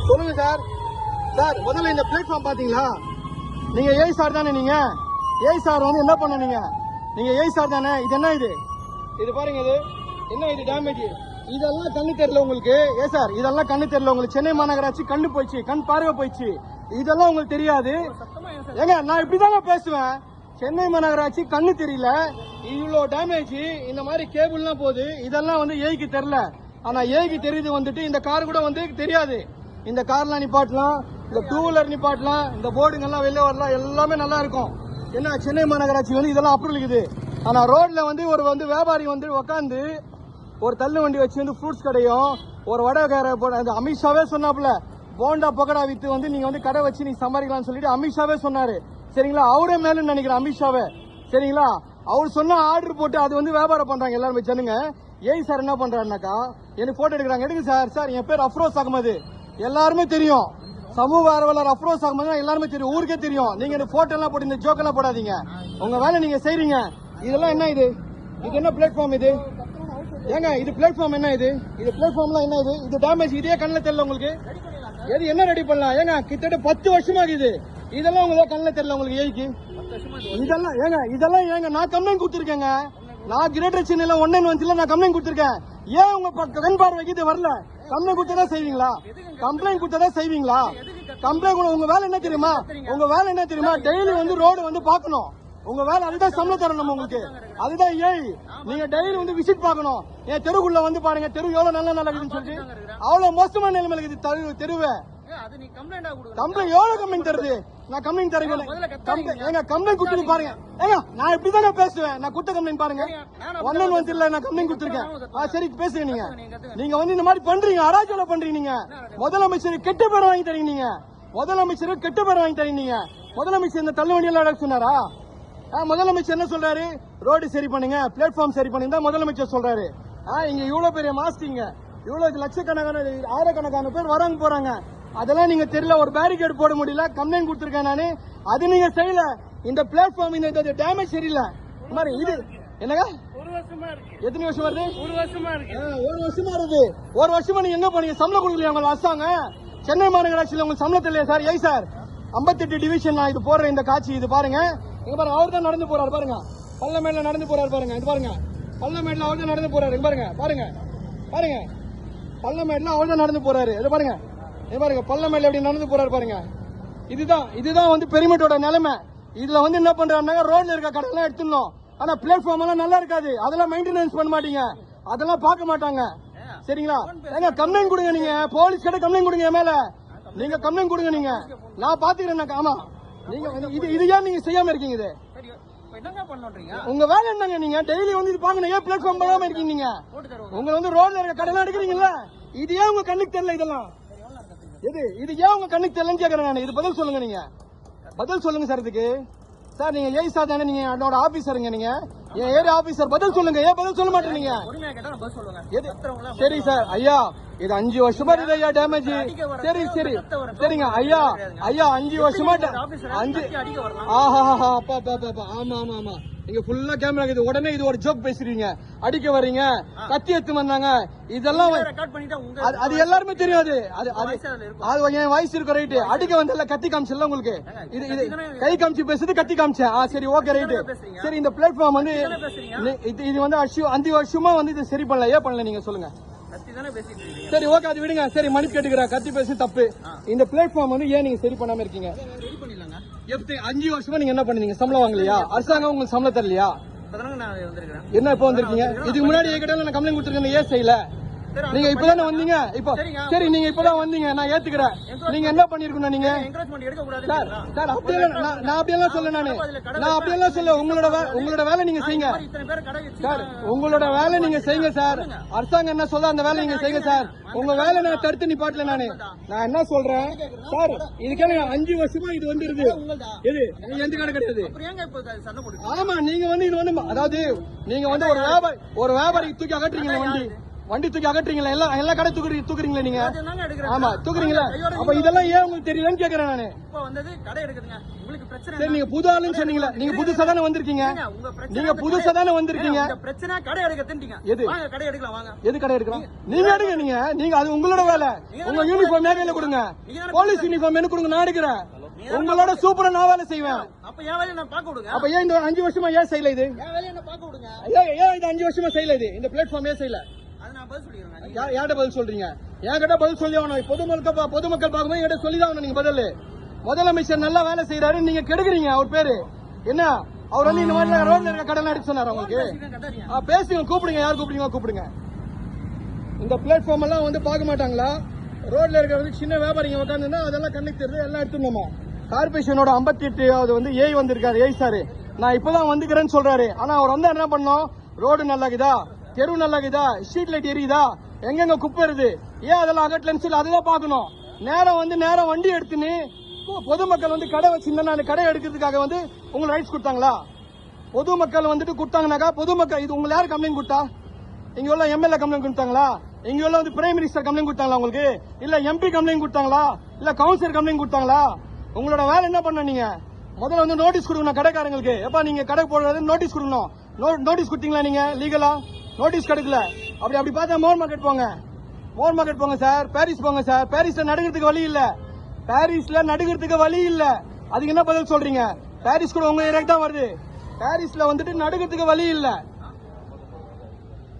சொல்லுங்க sir. Sir முதல்ல இந்த பிளாட்ஃபார்ம் பாத்தீங்களா? நீங்க ஏய் சார் தானே? நீங்க ஏய் சார் வந்து என்ன பண்ண? நீங்க ஏய் சார் தானே? இது என்ன இது பாருங்க, இது என்ன டேமேஜ்? இதெல்லாம் கண்ணு தெரியல உங்களுக்கு? ஏ சார் இதெல்லாம் கண்ணு தெரியல உங்களுக்கு? சென்னை மாநகராட்சி கண்ணு போயிடுச்சு, கண் பார்வை போயிடுச்சு, இதெல்லாம் உங்களுக்கு தெரியாது? ஏங்க நான் இப்படிதாங்க பேசுவேன். சென்னை மாநகராட்சி கண்ணு தெரியல, இவ்வளோ டேமேஜ், இந்த மாதிரி கேபிள்லாம் போகுது, இதெல்லாம் வந்து ஏய்க்கு தெரியல. ஆனா ஏய்க்கு தெரியுது வந்துட்டு இந்த கார் கூட வந்து தெரியாது. இந்த கார்லாம் நிப்பாட்டலாம், இந்த டூ வீலர் நிப்பாட்டலாம், இந்த போர்டுங்கெல்லாம் வெளில வரலாம், எல்லாமே நல்லா இருக்கும். என்ன சென்னை மாநகராட்சி வந்து இதெல்லாம் அப்ரூவல் இருக்குது. ஆனா ரோட்ல வந்து ஒரு வியாபாரி வந்து உட்காந்து ஒரு தள்ளு வண்டி வச்சு வந்து ஃப்ரூட்ஸ் கடையும் ஒரு வடை போட, அமித்ஷாவே சொன்னாப்புல போண்டா பக்கடா வித்து வந்து நீங்க வந்து கடை வச்சு நீங்க சம்பாதிக்கலாம்னு சொல்லிட்டு அமித்ஷாவே சொன்னாரு. சரிங்களா? அவரே மேலும் நினைக்கிறேன் அமித்ஷாவே. சரிங்களா? அவர் சொன்ன ஆர்டர் போட்டு அது வந்து வியாபாரம் பண்றாங்க எல்லாருமே ஜனங்க. ஏய் சார் என்ன பண்றாருனாக்கா எனக்கு போட்டோ எடுக்கிறாங்க. எடுங்க சார். சார் என் பேர் அஃப்ரோஸ் அகமது, எல்லாருமே தெரியும். சமூக ஆர்வலர் அஃப்ரோஸ் அகமது எல்லாருமே தெரியும், ஊருக்கே தெரியும். நீங்க இந்த போட்டோ எல்லாம் போட்டு இந்த ஜோக் எல்லாம் போடாதீங்க. உங்க வேலை நீங்க செய்றீங்க. இதெல்லாம் என்ன இது என்ன பிளாட்ஃபார்ம் இது? ஏங்க இது பிளாட்ஃபார்ம் என்ன இது பிளாட்ஃபார்ம்லாம் என்ன இது டேமேஜ்? இதே கண்ணில் தெரியல உங்களுக்கு? எது என்ன ரெடி பண்ணலாம்? ஏங்க கிட்டத்தட்ட 10 வருஷமா இருக்குது. இதெல்லாம் உங்களுக்கு கண்ணில் தெரியல உங்களுக்கு? ஏய்க்கு இதெல்லாம் ஏங்க நான் கம்ப்ளைண்ட் கொடுத்துருக்கேங்க. நான் கிரேட்டர் சென்னையில 191 நான் கம்ப்ளைண்ட் கொடுத்துருக்கேன். ஏன் உங்க கண் பார்வைக்கு இது வரல? கம்ப்ளைண்ட் கொடுத்ததா செய்வீங்களா? கம்ப்ளைண்ட் உங்க வேலை என்ன தெரியுமா? டெய்லி வந்து ரோடு வந்து பாக்கணும். உங்க வேலை அதுதான், சம்பளம் தரணும் உங்களுக்கு. அதுதான் ஏய். நீங்க டெய்லி வந்து விசிட் பாக்கணும். என் தெருவுக்குள்ள வந்து பாருங்க, தெரு எவ்வளவு நல்லா இருக்குதுன்னு சொல்லிட்டு அவ்வளவு மோசமான நிலைமையில இருக்குது தெருவே. கம்ப்ளைண்ட் எவ்வளவு கம்ப்ளைண்ட் தருது? நான் கம்ப்ளைண்ட் தரேன். ஏங்க கம்ப்ளைண்ட் கொடுத்து பாருங்க. ஏங்க நான் இப்படிதாங்க பேசுவேன். நான் கொடுத்த கம்ப்ளைண்ட் பாருங்க. 191 நான் கம்ப்ளைண்ட் கொடுத்துருக்கேன். சரி பேசுங்க. நீங்க வந்து இந்த மாதிரி பண்றீங்க, அராஜகம் பண்றீங்க. நீங்க முதலமைச்சர் கெட்ட பேர் வாங்கி தரீங்க. முதலமைச்சர் இந்த தள்ளுவண்டியெல்லாம் சொன்னாரா? முதலமைச்சர் என்ன சொல்றாரு? ரோடு சரி பண்ணுங்க, பிளாட்ஃபார்ம் சரி பண்ணுங்க முதலமைச்சர் சொல்றாரு. இங்க இவ்வளவு பெரிய மாஸ்டிங்க, இவ்வளவு லட்சக்கணக்கான ஆயிரக்கணக்கான பேர் வராங்க போறாங்க, அதெல்லாம் நீங்க தெரியல. ஒரு பேரிகேட் போட முடியல. கம்ப்ளைண்ட் கொடுத்திருக்கேன் நானு, அது நீங்க செய்யல. இந்த பிளாட்ஃபார்ம் இந்த டேமேஜ் சரியில்லை. இது என்னங்க எத்தனை வருஷமா இருக்கு? 1 வருஷமா இருக்கு. 1 வருஷமா இருக்கு. 1 வருஷமா நீங்க எங்க போனீங்க? சம்பளம் கொடுக்கலையா உங்க அரசாங்கம்? சென்னை மாநகராட்சியில் உங்களுக்கு சம்பளம் தெரியல சார்? ஏய் சார் 58 டிவிஷன் நான் இது போடுற இந்த காட்சி இது பாருங்க. இங்க பாருங்க, அவர் தான் நடந்து போறாரு பாருங்க. பள்ளமேட்ல நடந்து போறாரு பாருங்க. இது பாருங்க, பள்ளமேட்ல அவர் தான் நடந்து போறாரு. பாருங்க பள்ளமேட்ல அவர் தான் நடந்து போறாரு. இது பாருங்க பள்ளமேட்ல எப்படி நடந்து போறாரு பாருங்க. இதுதான் வந்து பெருமிட்டோட நிலைமை. இதுல வந்து என்ன பண்றாங்க? ரோட்ல இருக்க கடலாம் எடுத்துடணும். ஆனா பிளாட்ஃபார்ம் எல்லாம் நல்லா இருக்காது. அதெல்லாம் மெயின்டெனன்ஸ் பண்ண மாட்டீங்க, அதெல்லாம் பார்க்க மாட்டாங்க. சரிங்களா? ஏங்க கம்ப்ளைண்ட் கொடுங்க. நீங்க போலீஸ் கிட்ட கம்ப்ளைண்ட் கொடுங்க. மேல நீங்க கம்ப்ளைண்ட் கொடுங்க. நீங்க நான் பாத்துக்கிறேன். ஆமா இது ஏன் நீங்க செய்யாம இருக்கீங்க? இது உங்க வேலை என்னங்க? நீங்க டெய்லி வந்து இது பாருங்க. ஏன் பிளாட்ஃபார்ம் பண்ணாம இருக்கீங்க? நீங்க உங்க வந்து ரோட்ல இருக்க கடலாம் எடுக்கிறீங்கல்ல, இது ஏன் உங்க கண்ணுக்கு தெரியல? இதெல்லாம் இது ஏன் உங்க கண்ணுக்கு தெரியலன்னு கேக்குறேன் நான். இது பதில் சொல்லுங்க. நீங்க பதில் சொல்லுங்க சார். இதுக்கு சார் நீங்க ஏய் சார் தானே? நீங்க என்னோட ஆபீசருங்க. நீங்க என் ஏரியா ஆபீசர். பதில் சொல்லுங்க. ஏன் பதில் சொல்ல மாட்டேங்க? சரி சார். ஐயா இது 5 வருஷமா இருக்கு ஐயா டேமேஜ். சரிங்க ஐயா 5 வருஷமா ஆமா நீங்க ஃபுல்லா கேமரா இருக்குது. உடனே இது ஒரு ஜோக் பேசுறீங்க, அடிக்க வர்றீங்க, கத்தி எடுத்து வந்தாங்க. இதெல்லாம் அது எல்லாருமே தெரியாது. அது என் வயசு இருக்கு. ரைட்டு. அடிக்க வந்தல கத்தி காமிச்சல உங்களுக்கு. இது கை காமிச்சு பேசுறது, கத்தி காமிச்சேன். சரி ஓகே ரைட்டு. சரி இந்த பிளாட்ஃபார்ம் வந்து இது வந்து 5 வருஷமா வந்து இது சரி பண்ணல. ஏன் பண்ணல நீங்க சொல்லுங்க? சரி ஓகே அது விடுங்க. சரி மன்னிப்பு கேட்டுக்கிறேன். கத்தி பேசி தப்பு. இந்த பிளாட்ஃபார்ம் வந்து ஏன் நீங்க சரி பண்ணாம இருக்கீங்க? 5 வருஷமா நீங்க என்ன பண்ணீங்க? சம்பளம் வாங்கலையா? அரசாங்கம் உங்களுக்கு சம்பளம் தரலையா? என்ன இப்ப வந்திருக்கீங்க? இதுக்கு முன்னாடி என்கிட்ட நான் கம்ப்ளைண்ட் கொடுத்துருக்கேன். ஏன் செய்யல? நீங்க இப்பதானே வந்தீங்க. இப்போ சரி நீங்க இப்பதான் வந்தீங்க, நான் ஏத்துக்கிறேன். நீங்க என்ன பண்ணிருக்கணும்? நீங்க சார் நான் அப்படியெல்லாம் சொல்ல. நான் அப்படியெல்லாம் சொல்ல. உங்களோட வேலை நீங்க செய்யுங்க சார். உங்களோட வேலை நீங்க செய்யுங்க சார். அரசாங்கம் என்ன சொல்ல அந்த வேலை நீங்க செய்யுங்க சார். உங்க வேலை நான் தடுத்து நிப்பாட்டல. நான் என்ன சொல்றேன் சார், இதுக்கான 5 வருஷமா இது வந்துருது. இது எந்த கடை கிடையாது. ஆமா நீங்க வந்து இது வந்து அதாவது நீங்க வந்து ஒரு வியாபாரி தூக்கி அகற்றுறீங்க வண்டி. வண்டி தூக்கி அகற்றீங்களா? எல்லா கடை தூக்குறீங்களா நீங்க? தாங்க எடுக்கிறேன். ஆமா தூக்குறீங்களா? அப்ப இதெல்லாம் ஏன் உங்களுக்கு தெரியலன்னு கேக்குறேன் நானு. இப்போ வந்தது கடை எடுக்குதுங்க. உங்களுக்கு பிரச்சனை சரி, நீங்க புது ஆளுன்னு சொன்னீங்களா? நீங்க புதுசா தானே வந்திருக்கீங்க. உங்க பிரச்சனை நீங்க புதுசா தானே வந்திருக்கீங்க. உங்க பிரச்சனை கடை எடுக்கிறதுன்றீங்க. எது? வாங்க கடை எடுக்கலாம் வாங்க. எது கடை எடுக்கலாம்? நீங்க எடுங்க. நீங்க அது உங்களோட வேலை. உங்க யூனிஃபார்ம் கையில கொடுங்க. போலீஸ் யூனிஃபார்ம் என்ன கொடுங்க, நான் எடுக்கிறேன். உங்களோட சூப்பரா நான் வேலை செய்வேன். அப்ப என் வேலையை நான் பார்க்க விடுங்க. அப்ப ஏன் இந்த 5 வருஷமா ஏன் செய்யல இது? என் வேலையை நான் பார்க்க விடுங்க. ஏன் இது 5 வருஷமா செய்யல இது? இந்த பிளாட்ஃபார்ம் ஏன் செய்யல? அது நான் பதில் சொல்லிடுறேன். யார்கிட்ட பதில் சொல்றீங்க? என்கிட்ட பதில் சொல்லி ஆகணும். பொதுமக்கள் பார்க்கும்போது என்கிட்ட சொல்லிதான் ஆகணும் நீங்க பதில். முதலமைச்சர் நல்லா வேலை செய்யறாரு, நீங்க கெடுக்குறீங்க அவர் பேரு. என்ன அவர் வந்து இந்த மாதிரி ரோட்ல இருக்க கடன் அடிச்சு சொன்னாரு உங்களுக்கு? பேசுங்க, கூப்பிடுங்க. யார் கூப்பிடுங்க. இந்த பிளாட்ஃபார்ம் எல்லாம் வந்து பார்க்க மாட்டாங்களா? ரோட்ல இருக்கிறது சின்ன வியாபாரிங்க உட்காந்துன்னா அதெல்லாம் கண்ணுக்கு தெரியுது, எல்லாம் எடுத்துடணுமா? கார்பரேஷனோட 58வது வந்து ஏய் வந்திருக்காரு. ஏய் சார், நான் இப்பதான் வந்துக்கிறேன்னு சொல்றாரு. ஆனா அவர் வந்து என்ன பண்ணோம்? ரோடு நல்லாக்குதா, தெரு நல்லாக்குதா, ஸ்ட்ரீட் லைட் எரியுதா, எங்கெங்க குப்பை வருது, ஏன் அதெல்லாம் அகட்டலன்னு சொல்லி அதெல்லாம் பார்க்கணும். நேரம் வண்டி எடுத்துன்னு பொதுமக்கள் வந்து கடை வச்சிருந்தா அந்த கடை எடுக்கிறதுக்காக வந்து உங்களுக்கு ரைட்ஸ் கொடுத்தாங்களா? பொதுமக்கள் வந்துட்டு கொடுத்தாங்கனாக்கா பொதுமக்கள் இது உங்களுக்கு யார் கம்ப்ளைண்ட் கொடுத்தா? இங்க உள்ள எம்எல்ஏ கம்ப்ளைண்ட் கொடுத்தாங்களா? இங்க உள்ள வந்து பிரைம் மினிஸ்டர் கம்ப்ளைண்ட் கொடுத்தாங்களா உங்களுக்கு? இல்ல எம்பி கம்ப்ளைண்ட் கொடுத்தாங்களா? இல்ல கவுன்சிலர் கம்ப்ளைண்ட் கொடுத்தாங்களா? உங்களோட வேலை என்ன பண்ண? நீங்க முதல்ல வந்து நோட்டீஸ் கொடுக்கணும் கடைக்காரங்களுக்கு. எப்ப நீங்க கடை போடுறது நோட்டீஸ் கொடுக்கணும். நோட்டீஸ் கொடுத்தீங்களா நீங்க லீகலா? நோட்டீஸ் கிடைக்கல. அப்படி பார்த்தா மோர் மார்க்கெட் போங்க சார். பாரிஸ் போங்க சார். பாரிஸ்ல நடுக்கிறதுக்கு வழி இல்ல. அதுக்கு என்ன பதில் சொல்றீங்க? பாரிஸ் கூட உங்க ஏரியாக்கு தான் வருது. பாரிஸ்ல வந்துட்டு நடுக்கிறதுக்கு வழி இல்ல.